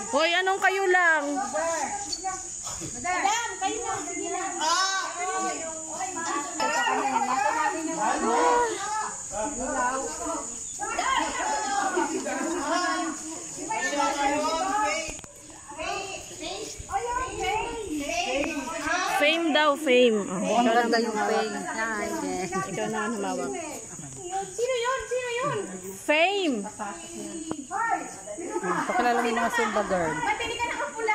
Hoy, anong kayo lang? Madam, kayo lang. Fame daw, fame. Ang ganda yung fame. Ikaw na ang humawak. Sino yun? Sino yun? Fame! Pakilala mo yung mga Zumba girl. Ba't hindi ka nakapula?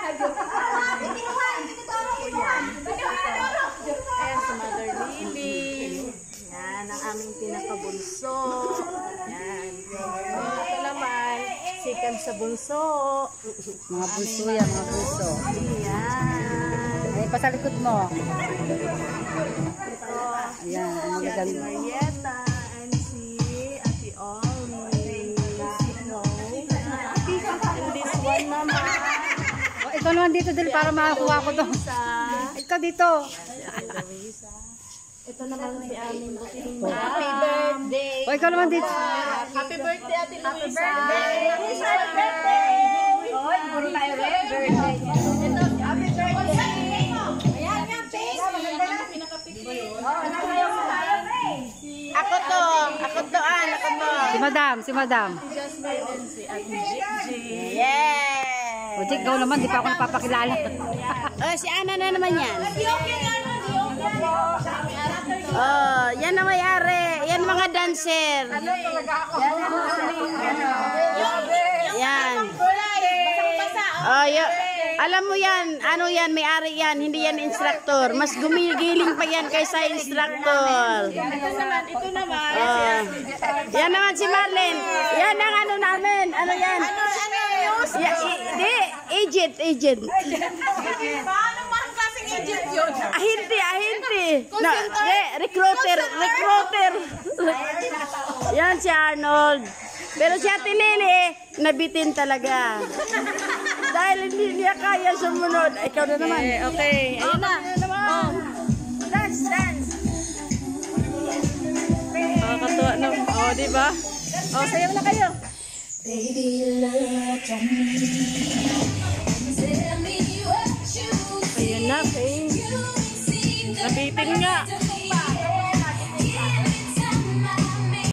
Ayan si Mother Lily. Yan, ang aming pinakabunso. Yan. Ito naman, sikan sa bunso. Mga bunso yan, mga bunso. Ayan. Ay, pasalikod mo. Ito. Ayan, ang Si Ate maganda. Marietta and si Ate Ollie. And this one naman. Oh, ikaw naman dito din para makakuha ko to. Ikaw dito. Ito naman si aming buting Happy birthday. O, ikaw naman dito. Happy birthday, Ate Luisa. Happy birthday. Oy, puro tayo rin. Birthday. Happy birthday. Ayan nga, face. Ako to, ako to. Si Madam, si Madam. Jasmine and si Ate Gigi. Yeah. O, Jake, ikaw naman, di pa ako napapakilala. Oh, si Ana na naman yan. Oh, yan na may-ari. Yan mga dancer. Yan. Oh, alam mo yan, ano yan, may-ari yan, hindi yan instructor. Mas gumigiling pa yan kaysa instructor. Ito naman. Oh. Yan naman si Marlene. Yan ang ano namin. Ano yan? Agent. Paano parang klaseng agent yun? Ahente. No, recruiter. Yan si Arnold. Pero si Ate Lily, nabitin talaga. Dahil hindi niya kaya sumunod. Ikaw na naman. Okay. Ayun na. Oh. Dance. Nakakatuwa na. Oh, diba? Oh, sayaw na kayo. Baby, look at me.